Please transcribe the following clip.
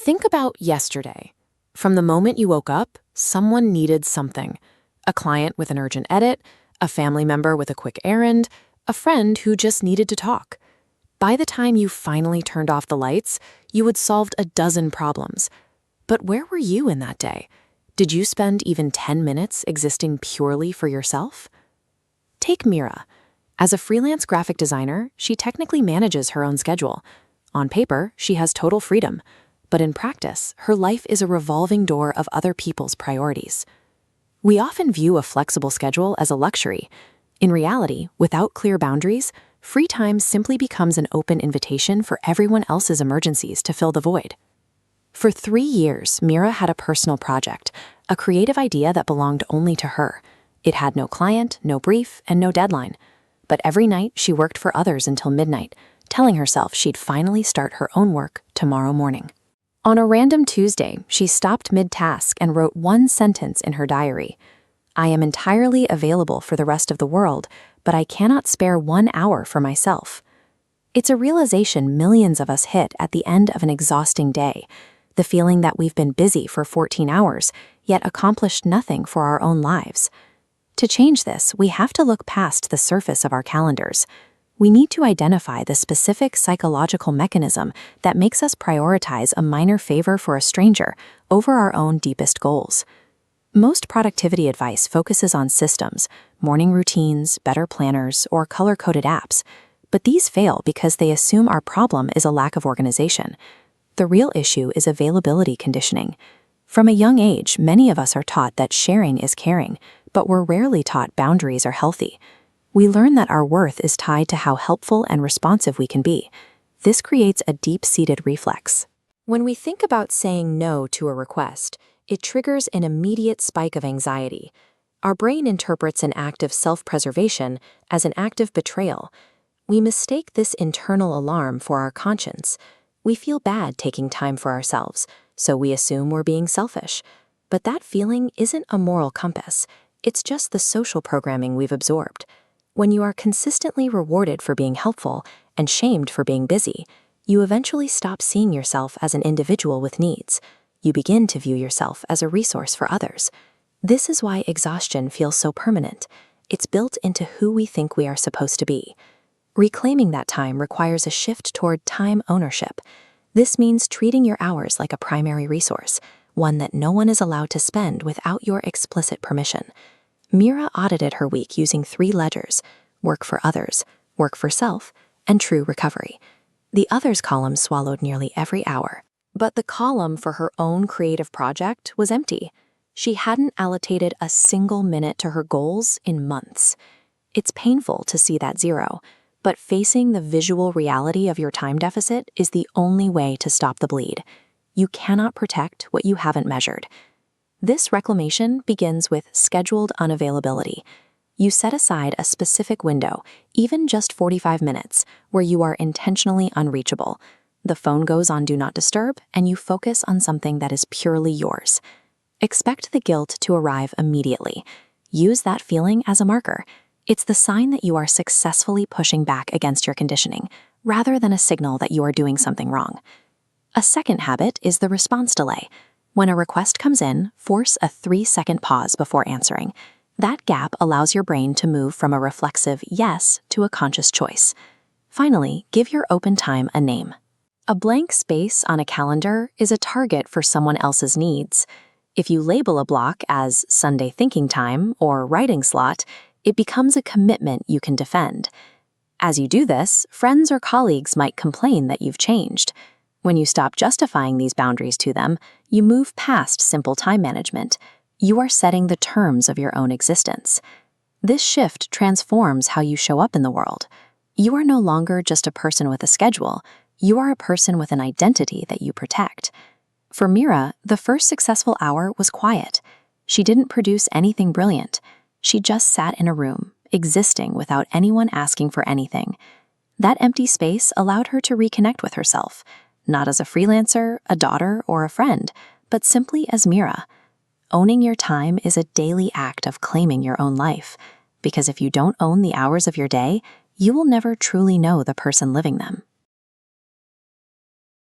Think about yesterday. From the moment you woke up, someone needed something. A client with an urgent edit, a family member with a quick errand, a friend who just needed to talk. By the time you finally turned off the lights, you had solved a dozen problems. But where were you in that day? Did you spend even 10 minutes existing purely for yourself? Take Mira. As a freelance graphic designer, she technically manages her own schedule. On paper, she has total freedom. But in practice, her life is a revolving door of other people's priorities. We often view a flexible schedule as a luxury. In reality, without clear boundaries, free time simply becomes an open invitation for everyone else's emergencies to fill the void. For 3 years, Mira had a personal project, a creative idea that belonged only to her. It had no client, no brief, and no deadline. But every night, she worked for others until midnight, telling herself she'd finally start her own work tomorrow morning. On a random Tuesday, she stopped mid-task and wrote one sentence in her diary. "I am entirely available for the rest of the world, but I cannot spare 1 hour for myself." It's a realization millions of us hit at the end of an exhausting day, the feeling that we've been busy for 14 hours, yet accomplished nothing for our own lives. To change this, we have to look past the surface of our calendars. We need to identify the specific psychological mechanism that makes us prioritize a minor favor for a stranger over our own deepest goals. Most productivity advice focuses on systems, morning routines, better planners, or color-coded apps, but these fail because they assume our problem is a lack of organization. The real issue is availability conditioning. From a young age, many of us are taught that sharing is caring, but we're rarely taught boundaries are healthy. We learn that our worth is tied to how helpful and responsive we can be. This creates a deep-seated reflex. When we think about saying no to a request, it triggers an immediate spike of anxiety. Our brain interprets an act of self-preservation as an act of betrayal. We mistake this internal alarm for our conscience. We feel bad taking time for ourselves, so we assume we're being selfish. But that feeling isn't a moral compass. It's just the social programming we've absorbed. When you are consistently rewarded for being helpful and shamed for being busy, you eventually stop seeing yourself as an individual with needs. You begin to view yourself as a resource for others. This is why exhaustion feels so permanent. It's built into who we think we are supposed to be. Reclaiming that time requires a shift toward time ownership. This means treating your hours like a primary resource, one that no one is allowed to spend without your explicit permission. Mira audited her week using 3 ledgers: work for others, work for self, and true recovery. The others column swallowed nearly every hour, but the column for her own creative project was empty. She hadn't allocated a single minute to her goals in months. It's painful to see that zero, but facing the visual reality of your time deficit is the only way to stop the bleed. You cannot protect what you haven't measured. This reclamation begins with scheduled unavailability. You set aside a specific window, even just 45 minutes, where you are intentionally unreachable. The phone goes on Do Not Disturb, and you focus on something that is purely yours. Expect the guilt to arrive immediately. Use that feeling as a marker. It's the sign that you are successfully pushing back against your conditioning, rather than a signal that you are doing something wrong. A second habit is the response delay. When a request comes in, force a 3-second pause before answering. That gap allows your brain to move from a reflexive yes to a conscious choice. Finally, give your open time a name. A blank space on a calendar is a target for someone else's needs. If you label a block as Sunday thinking time or writing slot, it becomes a commitment you can defend. As you do this, friends or colleagues might complain that you've changed. When you stop justifying these boundaries to them, you move past simple time management. You are setting the terms of your own existence. This shift transforms how you show up in the world. You are no longer just a person with a schedule. You are a person with an identity that you protect. For Mira, the first successful hour was quiet. She didn't produce anything brilliant. She just sat in a room, existing without anyone asking for anything. That empty space allowed her to reconnect with herself. Not as a freelancer, a daughter, or a friend, but simply as Mira. Owning your time is a daily act of claiming your own life, because if you don't own the hours of your day, you will never truly know the person living them.